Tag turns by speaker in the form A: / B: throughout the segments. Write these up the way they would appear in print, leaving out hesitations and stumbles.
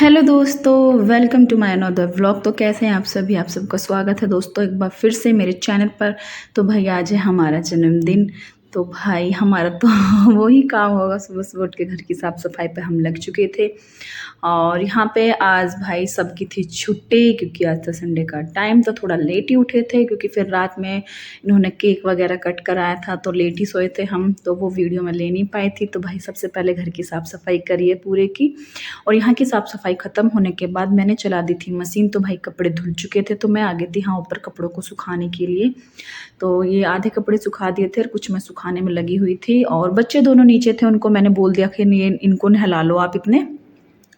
A: Hello दोस्तों, welcome to my another vlog. तो कैसे हैं आप सभी? आप सबका स्वागत है दोस्तों एक बार फिर से मेरे चैनल पर। तो भाई आज है हमारा जन्मदिन। तो भाई हमारा तो वही काम होगा, सुबह सुबह उठ के घर की साफ़ सफाई पे हम लग चुके थे। और यहाँ पे आज भाई सबकी थी छुट्टी, क्योंकि आज था संडे का टाइम। तो थोड़ा लेट ही उठे थे, क्योंकि फिर रात में इन्होंने केक वगैरह कट कराया था, तो लेट ही सोए थे हम, तो वो वीडियो मैं ले नहीं पाई थी। तो भाई सबसे पहले घर की साफ़ सफाई करिए पूरे की। और यहाँ की साफ़ सफाई ख़त्म होने के बाद मैंने चला दी थी मशीन। तो भाई कपड़े धुल चुके थे, तो मैं आ गई थी यहाँ ऊपर कपड़ों को सुखाने के लिए। तो ये आधे कपड़े सुखा दिए थे और कुछ मैं सुखाने में लगी हुई थी। और बच्चे दोनों नीचे थे, उनको मैंने बोल दिया कि ये इनको नहला लो आप इतने,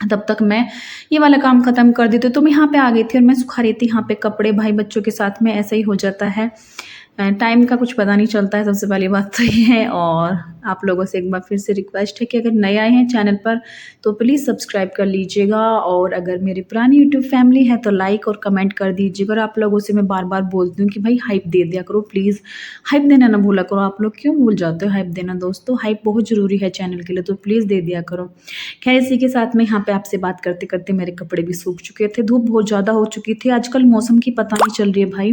A: तब तक मैं ये वाला काम ख़त्म कर दी। तो मैं यहाँ पे आ गई थी और मैं सुखा रही थी यहाँ पे कपड़े। भाई बच्चों के साथ में ऐसा ही हो जाता है, टाइम का कुछ पता नहीं चलता है, सबसे पहली बात तो ये है। और आप लोगों से एक बार फिर से रिक्वेस्ट है कि अगर नए आए हैं चैनल पर तो प्लीज़ सब्सक्राइब कर लीजिएगा। और अगर मेरी पुरानी यूट्यूब फैमिली है तो लाइक और कमेंट कर दीजिएगा। और आप लोगों से मैं बार बार बोलती हूँ कि भाई हाइप दे दिया करो प्लीज़, हाइप देना ना भूला करो। आप लोग क्यों भूल जाते हो हाइप देना? दोस्तों हाइप बहुत ज़रूरी है चैनल के लिए, तो प्लीज़ दे दिया करो। खैर इसी के साथ में यहाँ पे आपसे बात करते करते मेरे कपड़े भी सूख चुके थे, धूप बहुत ज़्यादा हो चुकी थी। आजकल मौसम की पता नहीं चल रही है भाई,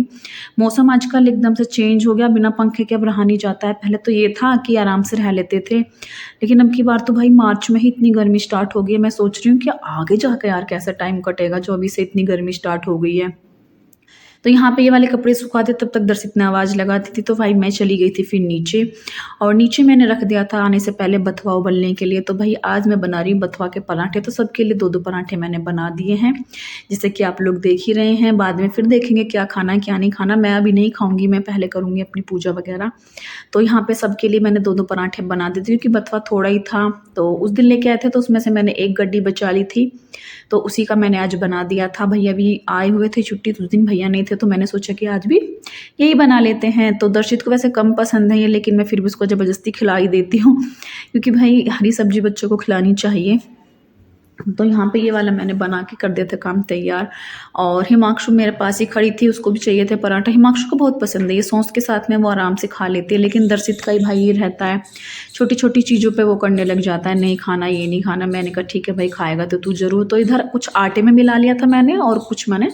A: मौसम आजकल एकदम से चेंज हो गया, बिना पंखे के अब रहा नहीं जाता है। पहले तो ये था कि आराम से रह लेते थे, लेकिन अब की बार तो भाई मार्च में ही इतनी गर्मी स्टार्ट हो गई है। मैं सोच रही हूँ कि आगे जाकर यार कैसा टाइम कटेगा जो अभी से इतनी गर्मी स्टार्ट हो गई है। तो यहाँ पे ये वाले कपड़े सुखाते तब तक दर्शित ने आवाज़ लगाती थी, तो भाई मैं चली गई थी फिर नीचे। और नीचे मैंने रख दिया था आने से पहले बथुआ उबलने के लिए। तो भाई आज मैं बना रही हूँ बथुआ के पराठे। तो सबके लिए दो दो पराठे मैंने बना दिए हैं, जैसे कि आप लोग देख ही रहे हैं। बाद में फिर देखेंगे क्या खाना है क्या नहीं खाना। मैं अभी नहीं खाऊंगी, मैं पहले करूँगी अपनी पूजा वगैरह। तो यहाँ पे सबके लिए मैंने दो दो पराठे बना दी थी, क्योंकि बथुआ थोड़ा ही था। तो उस दिन लेके आए थे, तो उसमें से मैंने एक गड्डी बचा ली थी, तो उसी का मैंने आज बना दिया था। भैया भी आए हुए थे छुट्टी, तो उस दिन भैया नहीं थे, तो मैंने सोचा कि आज भी यही बना लेते हैं। तो दर्शित को वैसे कम पसंद है ये, लेकिन मैं फिर भी उसको ज़बरदस्ती खिला ही देती हूँ, क्योंकि भाई हरी सब्जी बच्चों को खिलानी चाहिए। तो यहाँ पे ये वाला मैंने बना के कर दिया था काम तैयार। और हिमांशु मेरे पास ही खड़ी थी, उसको भी चाहिए थे पराठा। हिमांशु को बहुत पसंद है ये, सॉस के साथ में वो आराम से खा लेती है। लेकिन दर्शित का ही भाई ये रहता है, छोटी छोटी चीज़ों पे वो करने लग जाता है, नहीं खाना ये नहीं खाना। मैंने कहा ठीक है भाई, खाएगा तो तू ज़रूर। तो इधर कुछ आटे में मिला लिया था मैंने, और कुछ मैंने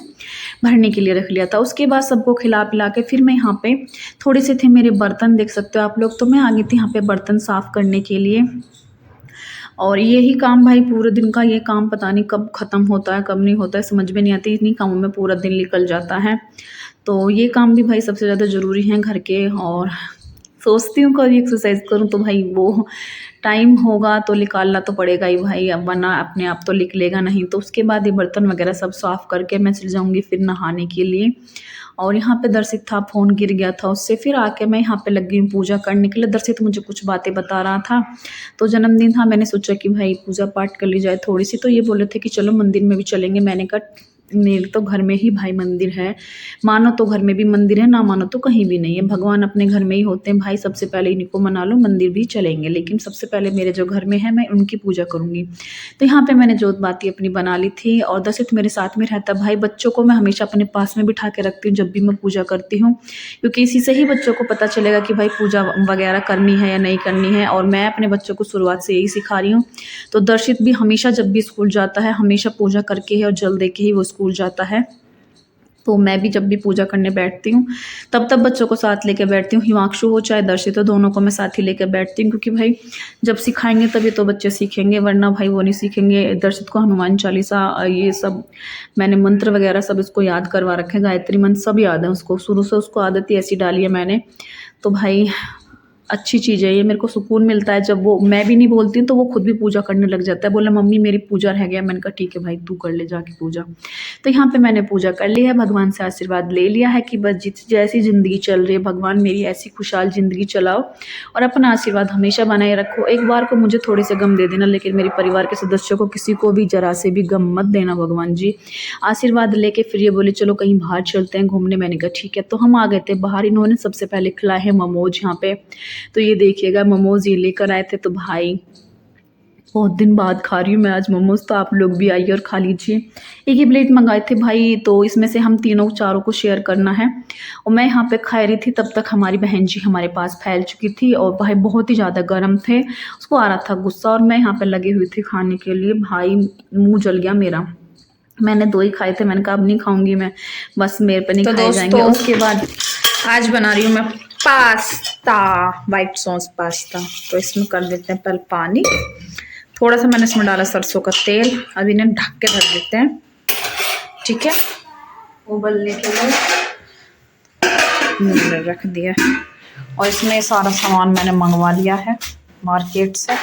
A: भरने के लिए रख लिया था। उसके बाद सबको खिला पिला के फिर मैं यहाँ पे, थोड़े से थे मेरे बर्तन, देख सकते हो आप लोग। तो मैं आ गई थी यहाँ पे बर्तन साफ़ करने के लिए। और यही काम भाई पूरे दिन का, ये काम पता नहीं कब ख़त्म होता है कब नहीं होता है, समझ में नहीं आती। इन्हीं कामों में पूरा दिन निकल जाता है। तो ये काम भी भाई सबसे ज़्यादा ज़रूरी हैं घर के। और सोचती हूँ कभी एक्सरसाइज करूँ, तो भाई वो टाइम होगा तो निकालना तो पड़ेगा ही भाई, अब वरना अपने आप तो निकलेगा नहीं। तो उसके बाद ये बर्तन वगैरह सब साफ़ करके मैं चल जाऊँगी फिर नहाने के लिए। और यहाँ पे दर्शित था, फ़ोन गिर गया था उससे। फिर आके मैं यहाँ पे लग गई हूँ पूजा करने के लिए। दर्शित मुझे कुछ बातें बता रहा था, तो जन्मदिन था, मैंने सोचा कि भाई पूजा पाठ कर ली जाए थोड़ी सी। तो ये बोले थे कि चलो मंदिर में भी चलेंगे। मैंने कहा मेरे तो घर में ही भाई मंदिर है, मानो तो घर में भी मंदिर है, ना मानो तो कहीं भी नहीं है। भगवान अपने घर में ही होते हैं भाई, सबसे पहले इन्हीं को मना लो, मंदिर भी चलेंगे, लेकिन सबसे पहले मेरे जो घर में है मैं उनकी पूजा करूँगी। तो यहाँ पे मैंने जोत बाती अपनी बना ली थी। और दर्शित मेरे साथ में रहता भाई, बच्चों को मैं हमेशा अपने पास में बिठा के रखती हूँ जब भी मैं पूजा करती हूँ, क्योंकि इसी से ही बच्चों को पता चलेगा कि भाई पूजा वगैरह करनी है या नहीं करनी है। और मैं अपने बच्चों को शुरुआत से यही सिखा रही हूँ। तो दर्शित भी हमेशा जब भी स्कूल जाता है, हमेशा पूजा करके ही और जल दे के ही वो स्कूल जाता है। तो मैं भी जब भी पूजा करने बैठती हूँ, तब तब बच्चों को साथ लेके बैठती हूँ। हिमांशु हो चाहे दर्शित हो, दोनों को मैं साथ ही लेके बैठती हूँ, क्योंकि भाई जब सिखाएंगे तभी तो बच्चे सीखेंगे, वरना भाई वो नहीं सीखेंगे। दर्शित को हनुमान चालीसा ये सब मैंने मंत्र वगैरह सब इसको याद करवा रखे हैं, गायत्री मंत्र सब याद है उसको, शुरू से उसको आदत ही ऐसी डाली है मैंने। तो भाई अच्छी चीज़ है ये, मेरे को सुकून मिलता है जब वो, मैं भी नहीं बोलती हूँ तो वो खुद भी पूजा करने लग जाता है। बोला मम्मी मेरी पूजा रह गया। मैंने कहा ठीक है भाई, तू कर ले जाके पूजा। तो यहाँ पे मैंने पूजा कर ली है, भगवान से आशीर्वाद ले लिया है कि बस जैसी ज़िंदगी चल रही है भगवान मेरी ऐसी खुशहाल ज़िंदगी चलाओ और अपना आशीर्वाद हमेशा बनाए रखो। एक बार को मुझे थोड़े से गम दे देना, लेकिन मेरे परिवार के सदस्यों को किसी को भी जरा से भी गम मत देना भगवान जी। आशीर्वाद लेके फिर ये बोले चलो कहीं बाहर चलते हैं घूमने। मैंने कहा ठीक है। तो हम आ गए थे बाहर। इन्होंने सबसे पहले खिलाए हैं मोमोज यहाँ पे। तो ये देखिएगा मोमोज ये लेकर आए थे। तो भाई बहुत दिन बाद खा रही हूँ मैं आज मोमोज, तो आप लोग भी आइए और खा लीजिए। एक ही प्लेट मंगाए थे भाई, तो इसमें से हम तीनों चारों को शेयर करना है। और मैं यहाँ पे खा रही थी, तब तक हमारी बहन जी हमारे पास फैल चुकी थी और भाई बहुत ही ज़्यादा गर्म थे, उसको आ रहा था गुस्सा और मैं यहाँ पे लगी हुई थी खाने के लिए। भाई मुँह जल गया मेरा, मैंने 2 ही खाए थे, मैंने कहा अब नहीं खाऊंगी मैं, बस मेरे पे नहीं
B: तो
A: खाए जाएंगे। उसके बाद
B: आज बना रही हूँ मैं पास्ता, वाइट सॉस पास्ता। तो इसमें कर देते हैं पहले पानी, थोड़ा सा मैंने इसमें डाला सरसों का तेल। अब इन्हें ढक के रख देते हैं, ठीक है। उबलने के लिए मैंने रख दिया और इसमें सारा सामान मैंने मंगवा लिया है मार्केट से।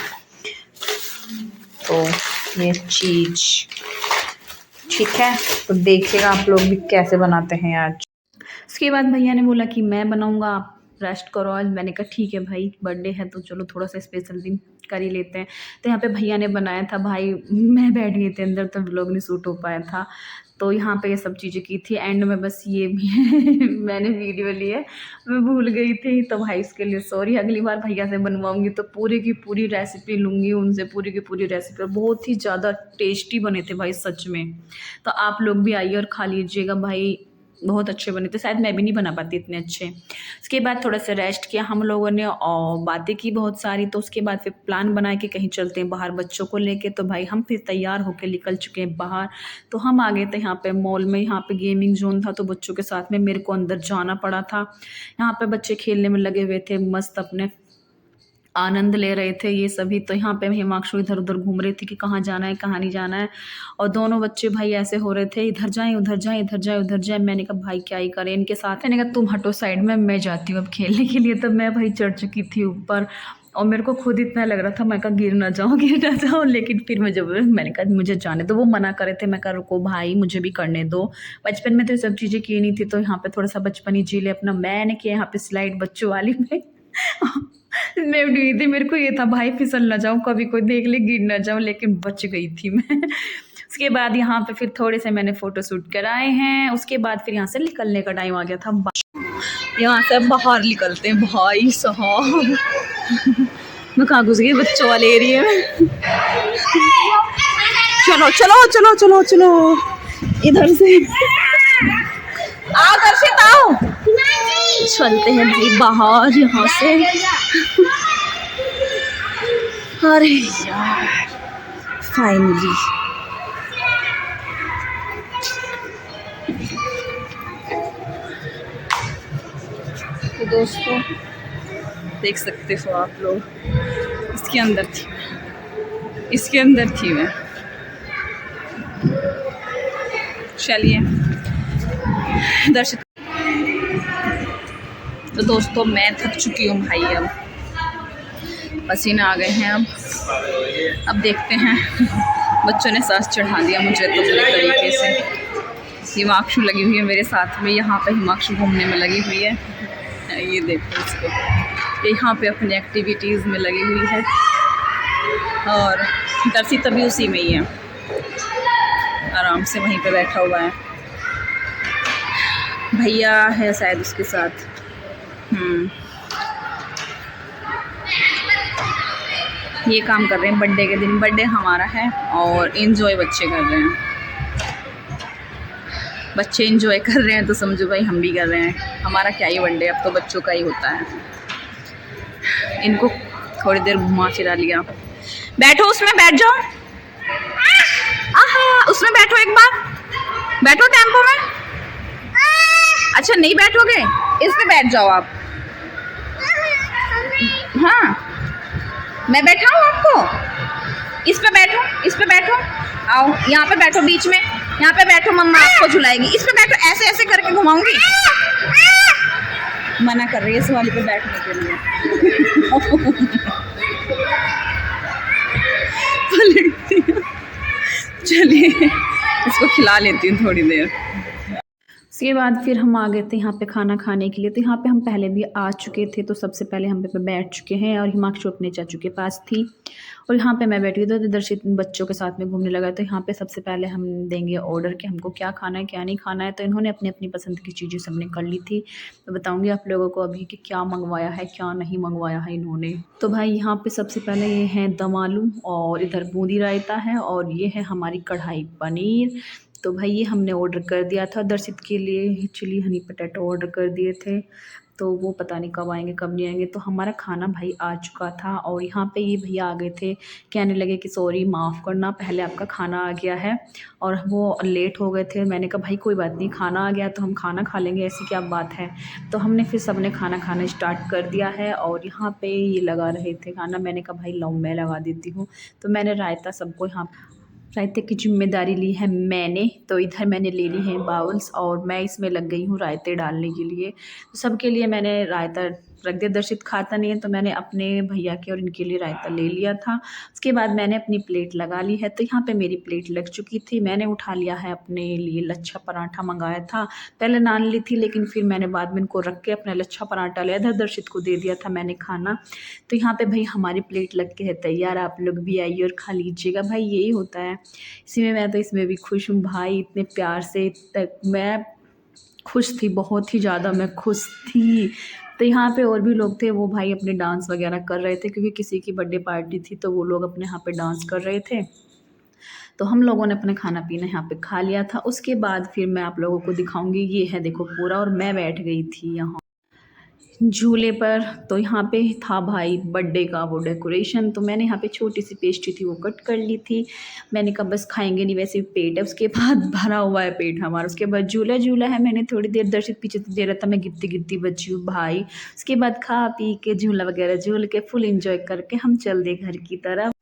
B: तो ये चीज़ ठीक है, तो देखिएगा आप लोग भी कैसे बनाते हैं आज।
A: उसके बाद भैया ने बोला कि मैं बनाऊंगा, आप रेस्ट करो आज। मैंने कहा ठीक है भाई, बर्थडे है तो चलो थोड़ा सा स्पेशल दिन कर ही लेते हैं। तो यहाँ पे भैया ने बनाया था भाई, मैं बैठ गई थी अंदर तो व्लॉग नहीं शूट हो पाया था। तो यहाँ पे ये सब चीज़ें की थी, एंड में बस ये भी मैंने वीडियो ली है, मैं भूल गई थी, तो भाई इसके लिए सॉरी। अगली बार भैया से बनवाऊंगी तो पूरी की पूरी रेसिपी लूँगी उनसे, पूरी की पूरी रेसिपी। बहुत ही ज़्यादा टेस्टी बने थे भाई सच में। तो आप लोग भी आइए और खा लीजिएगा भाई, बहुत अच्छे बने थे। शायद मैं भी नहीं बना पाती इतने अच्छे। उसके बाद थोड़ा सा रेस्ट किया हम लोगों ने और बातें की बहुत सारी। तो उसके बाद फिर प्लान बनाए कि कहीं चलते हैं बाहर बच्चों को लेके। तो भाई हम फिर तैयार होकर निकल चुके हैं बाहर। तो हम आ गए थे यहाँ पे मॉल में, यहाँ पे गेमिंग जोन था, तो बच्चों के साथ में मेरे को अंदर जाना पड़ा था। यहाँ पे बच्चे खेलने में लगे हुए थे, मस्त अपने आनंद ले रहे थे ये सभी। तो यहाँ पे हिमांशु इधर उधर घूम रही थी कि कहाँ जाना है कहाँ नहीं जाना है। और दोनों बच्चे भाई ऐसे हो रहे थे, इधर जाएं उधर जाएं, इधर जाएं उधर जाएं। मैंने कहा भाई क्या ही करें इनके साथ। मैंने कहा तुम हटो साइड में, मैं जाती हूँ अब खेलने के लिए। तो मैं भाई चढ़ चुकी थी ऊपर और मेरे को खुद इतना लग रहा था, मैं कहा गिर ना जाऊँ गिर ना जाऊँ। लेकिन फिर मैं जब मैंने कहा मुझे जाने दो, वो मना कर रहे थे। मैं कहा रुको भाई मुझे भी करने दो, बचपन में तो ये सब चीज़ें की नहीं थी, तो यहाँ पे थोड़ा सा बचपन ही जी ले अपना। मैंने किया यहाँ पे स्लाइड बच्चों वाली में मैं उड़ गई थी, मेरे को ये था भाई फिसल ना जाऊँ, कभी कोई देख ले गिर ना जाऊँ, लेकिन बच गई थी मैं। उसके बाद यहाँ पे फिर थोड़े से मैंने फ़ोटो शूट कराए हैं। उसके बाद फिर यहाँ से निकलने का टाइम आ गया था। यहाँ से बाहर निकलते हैं भाई साहब। मैं कहाँ घुस गई, बच्चों वाले एरिया में। चलो चलो चलो चलो चलो इधर से आओ, दर्शित आओ, चलते हैं भाई बाहर यहाँ से। अरे यार फाइनली तो दोस्तों देख सकते हो आप लोग, इसके अंदर थी मैं, इसके अंदर थी मैं। चलिए दर्शित। तो दोस्तों मैं थक चुकी हूँ भाई, अब पसीने आ गए हैं। अब देखते हैं। बच्चों ने सांस चढ़ा दिया मुझे तो बुरी तरीके से। हिमांशु लगी हुई है मेरे साथ में, यहाँ पे हिमांशु घूमने में लगी हुई है। ये देखो इसको, यहाँ पे अपनी एक्टिविटीज़ में लगी हुई है और दर्शी तभी उसी में ही है, आराम से वहीं पे बैठा हुआ है। भैया है शायद उसके साथ। ये काम कर रहे हैं बर्थडे के दिन, बर्थडे हमारा है और एंजॉय बच्चे कर रहे हैं। बच्चे एंजॉय कर रहे हैं तो समझो भाई हम भी कर रहे हैं। हमारा क्या ही बर्थडे, अब तो बच्चों का ही होता है। इनको थोड़ी देर घुमा फिरा लिया। बैठो उसमें, बैठ जाओ, आहा उसमें बैठो, एक बार बैठो टेम्पो में। अच्छा नहीं बैठोगे, इस पे बैठ जाओ आप। हाँ मैं बैठाऊँ आपको, इस पे बैठो, इस पे बैठो, आओ यहाँ पे बैठो बीच में, यहाँ पे बैठो, मम्मा आपको झुलाएगी। इस पे बैठो, ऐसे ऐसे करके घुमाऊंगी। मना कर रही है इस वाली पे बैठने के लिए। चलिए इसको खिला लेती हूँ थोड़ी देर। उसके बाद फिर हम आ गए थे यहाँ पे खाना खाने के लिए। तो यहाँ पे हम पहले भी आ चुके थे, तो सबसे पहले हम पे बैठ चुके हैं और हिमांशु अपने चाचू के पास थी। और यहाँ पे मैं बैठी हुई तो दर्शित बच्चों के साथ में घूमने लगा। तो यहाँ पे सबसे पहले हम देंगे ऑर्डर कि हमको क्या खाना है क्या नहीं खाना है। तो इन्होंने अपनी अपनी पसंद की चीज़ें सबने कर ली थी। तो बताऊँगी आप लोगों को अभी कि क्या मंगवाया है क्या नहीं मंगवाया है इन्होंने। तो भाई यहाँ पे सबसे पहले ये हैं दम आलू और इधर बूंदी रायता है और ये है हमारी कढ़ाई पनीर। तो भाई ये हमने ऑर्डर कर दिया था दर्शित के लिए चिली हनी पोटैटो ऑर्डर कर दिए थे। तो वो पता नहीं कब आएंगे कब नहीं आएंगे। तो हमारा खाना भाई आ चुका था और यहाँ पे ये भैया आ गए थे, कहने लगे कि सॉरी माफ़ करना पहले आपका खाना आ गया है और वो लेट हो गए थे। मैंने कहा भाई कोई बात नहीं, खाना आ गया तो हम खाना खा लेंगे, ऐसी क्या बात है। तो हमने फिर सबने खाना खाना स्टार्ट कर दिया है और यहाँ पे ये लगा रहे थे खाना। मैंने कहा भाई लो मैं लगा देती हूँ। तो मैंने रायता सबको यहाँ रायते की जिम्मेदारी ली है मैंने। तो इधर मैंने ले ली है बाउल्स और मैं इसमें लग गई हूँ रायते डालने के लिए। तो सबके लिए मैंने रायता रख दिया। दर्शित खाता नहीं है तो मैंने अपने भैया के और इनके लिए रायता ले लिया था। उसके बाद मैंने अपनी प्लेट लगा ली है। तो यहाँ पे मेरी प्लेट लग चुकी थी। मैंने उठा लिया है अपने लिए लच्छा पराठा मंगाया था। पहले नान ली थी लेकिन फिर मैंने बाद में इनको रख के अपना लच्छा पराठा लिया था, दर्शित को दे दिया था मैंने खाना। तो यहाँ पे भाई हमारी प्लेट लग के है तैयार, आप लोग भी आइए और खा लीजिएगा। भाई यही होता है इसी में। मैं तो इसमें भी खुश हूँ भाई, इतने प्यार से तक मैं खुश थी, बहुत ही ज़्यादा मैं खुश थी। तो यहाँ पे और भी लोग थे, वो भाई अपने डांस वगैरह कर रहे थे क्योंकि किसी की बर्थडे पार्टी थी तो वो लोग अपने यहाँ पे डांस कर रहे थे। तो हम लोगों ने अपना खाना पीना यहाँ पे खा लिया था। उसके बाद फिर मैं आप लोगों को दिखाऊंगी। ये है देखो पूरा, और मैं बैठ गई थी यहाँ झूले पर। तो यहाँ पे था भाई बर्थडे का वो डेकोरेशन। तो मैंने यहाँ पे छोटी सी पेस्ट्री थी वो कट कर ली थी। मैंने कहा बस खाएंगे नहीं वैसे पेट है। उसके बाद भरा हुआ है पेट हमारा। उसके बाद झूला झूला है, मैंने थोड़ी देर दर्शित पीछे से दे रहा था, मैं गिरती गिरती बची हूँ भाई। उसके बाद खा पी के झूला वगैरह झूल के फुल इंजॉय करके हम चल दिए घर की तरफ।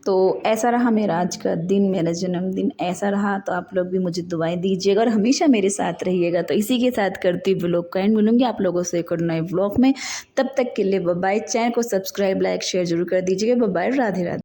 A: तो ऐसा रहा मेरा आज का दिन, मेरा जन्मदिन ऐसा रहा। तो आप लोग भी मुझे दुआएं दीजिएगा और हमेशा मेरे साथ रहिएगा। तो इसी के साथ करती व्लॉग का एंड मिलूंगी आप लोगों से एक और नए व्लॉग में। तब तक के लिए बाय बाय। चैनल को सब्सक्राइब लाइक शेयर जरूर कर दीजिएगा। Bye bye, Radhe Radhe.